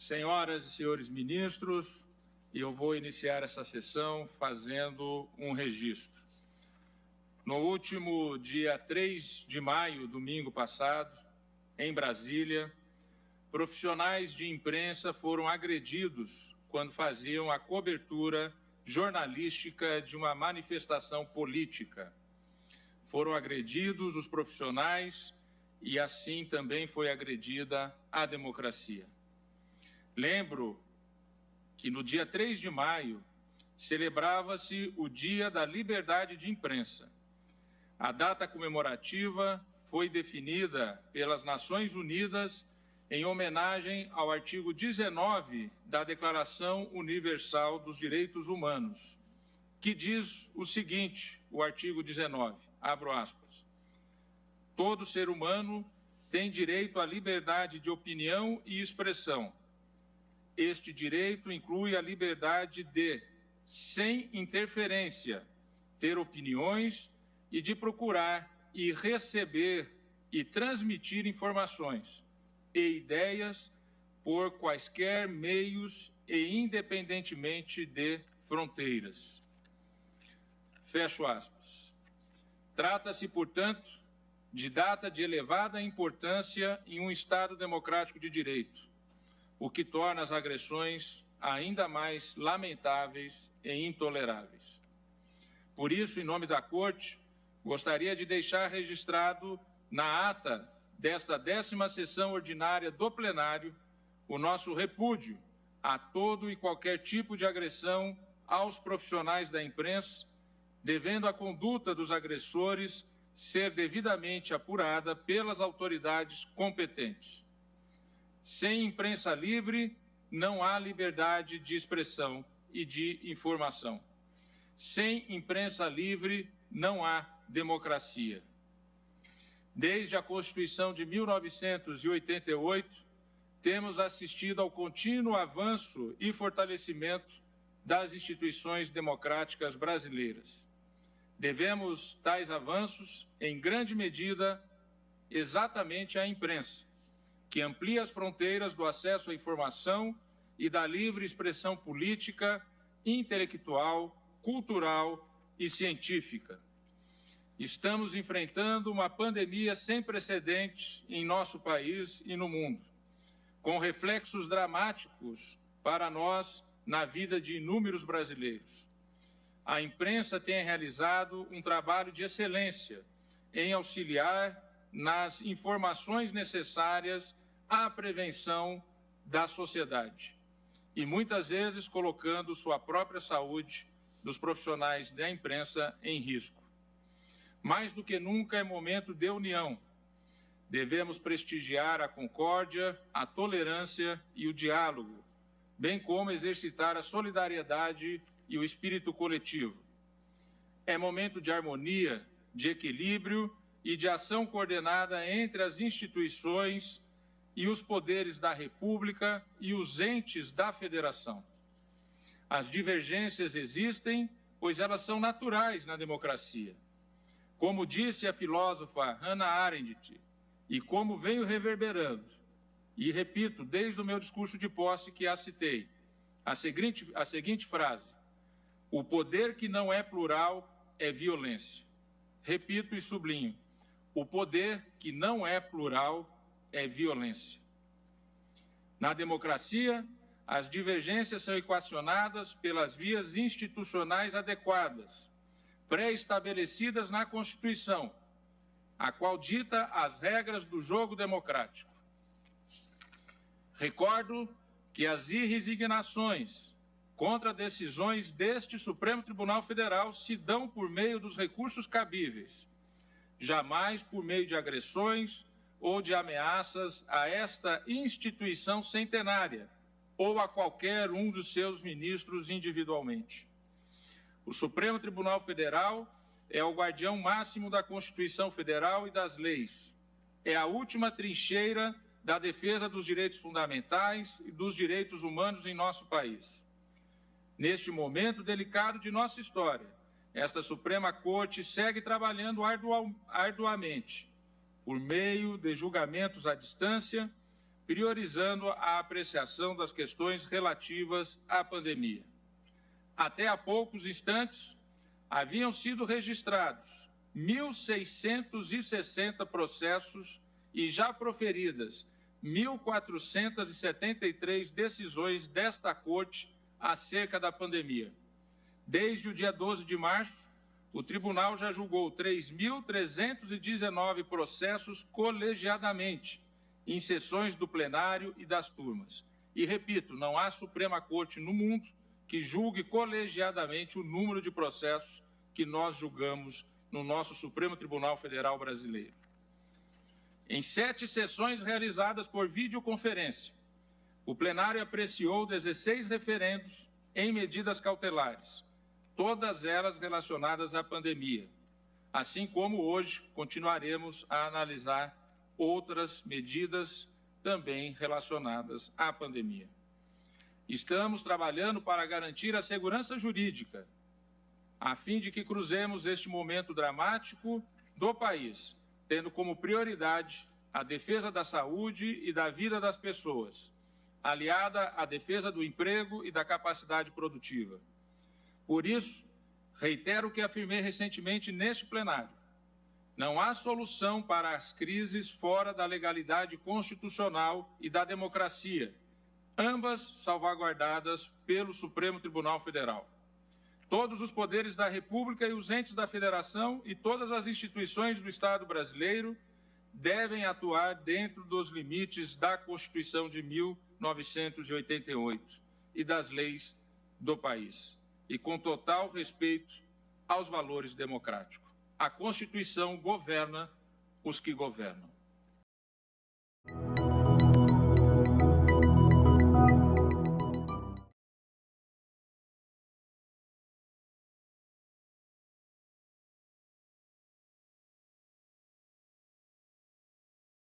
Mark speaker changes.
Speaker 1: Senhoras e senhores ministros, eu vou iniciar essa sessão fazendo um registro. No último dia 3 de maio, domingo passado, em Brasília, profissionais de imprensa foram agredidos quando faziam a cobertura jornalística de uma manifestação política. Foram agredidos os profissionais e assim também foi agredida a democracia. Lembro que no dia 3 de maio celebrava-se o Dia da Liberdade de Imprensa. A data comemorativa foi definida pelas Nações Unidas em homenagem ao artigo 19 da Declaração Universal dos Direitos Humanos, que diz o seguinte, o artigo 19, abro aspas, todo ser humano tem direito à liberdade de opinião e expressão. Este direito inclui a liberdade de, sem interferência, ter opiniões e de procurar e receber e transmitir informações e ideias por quaisquer meios e independentemente de fronteiras. Fecho aspas. Trata-se, portanto, de data de elevada importância em um Estado democrático de direito, o que torna as agressões ainda mais lamentáveis e intoleráveis. Por isso, em nome da Corte, gostaria de deixar registrado na ata desta 10ª sessão ordinária do plenário o nosso repúdio a todo e qualquer tipo de agressão aos profissionais da imprensa, devendo a conduta dos agressores ser devidamente apurada pelas autoridades competentes. Sem imprensa livre, não há liberdade de expressão e de informação. Sem imprensa livre, não há democracia. Desde a Constituição de 1988, temos assistido ao contínuo avanço e fortalecimento das instituições democráticas brasileiras. Devemos tais avanços, em grande medida, exatamente à imprensa, que amplia as fronteiras do acesso à informação e da livre expressão política, intelectual, cultural e científica. Estamos enfrentando uma pandemia sem precedentes em nosso país e no mundo, com reflexos dramáticos para nós na vida de inúmeros brasileiros. A imprensa tem realizado um trabalho de excelência em auxiliar nas informações necessárias à prevenção da sociedade e muitas vezes colocando sua própria saúde dos profissionais da imprensa em risco. Mais do que nunca é momento de união. Devemos prestigiar a concórdia, a tolerância e o diálogo, bem como exercitar a solidariedade e o espírito coletivo. É momento de harmonia, de equilíbrio e de ação coordenada entre as instituições e os poderes da República e os entes da Federação. As divergências existem, pois elas são naturais na democracia. Como disse a filósofa Hannah Arendt, e como venho reverberando, e repito desde o meu discurso de posse que a citei, a seguinte frase, o poder que não é plural é violência. Repito e sublinho, o poder que não é plural é violência. Na democracia, as divergências são equacionadas pelas vias institucionais adequadas, pré-estabelecidas na Constituição, a qual dita as regras do jogo democrático. Recordo que as irresignações contra decisões deste Supremo Tribunal Federal se dão por meio dos recursos cabíveis, jamais por meio de agressões ou de ameaças a esta instituição centenária ou a qualquer um dos seus ministros individualmente. O Supremo Tribunal Federal é o guardião máximo da Constituição Federal e das leis. É a última trincheira da defesa dos direitos fundamentais e dos direitos humanos em nosso país. Neste momento delicado de nossa história, esta Suprema Corte segue trabalhando arduamente, por meio de julgamentos à distância, priorizando a apreciação das questões relativas à pandemia. Até há poucos instantes, haviam sido registrados 1.660 processos e já proferidas 1.473 decisões desta Corte acerca da pandemia. Desde o dia 12 de março, o Tribunal já julgou 3.319 processos colegiadamente, em sessões do plenário e das turmas. E, repito, não há Suprema Corte no mundo que julgue colegiadamente o número de processos que nós julgamos no nosso Supremo Tribunal Federal Brasileiro. Em 7 sessões realizadas por videoconferência, o plenário apreciou 16 referendos em medidas cautelares, todas elas relacionadas à pandemia, assim como hoje continuaremos a analisar outras medidas também relacionadas à pandemia. Estamos trabalhando para garantir a segurança jurídica, a fim de que cruzemos este momento dramático do país, tendo como prioridade a defesa da saúde e da vida das pessoas, aliada à defesa do emprego e da capacidade produtiva. Por isso, reitero o que afirmei recentemente neste plenário. Não há solução para as crises fora da legalidade constitucional e da democracia, ambas salvaguardadas pelo Supremo Tribunal Federal. Todos os poderes da República e os entes da Federação e todas as instituições do Estado brasileiro devem atuar dentro dos limites da Constituição de 1988 e das leis do país, e com total respeito aos valores democráticos. A Constituição governa os que governam.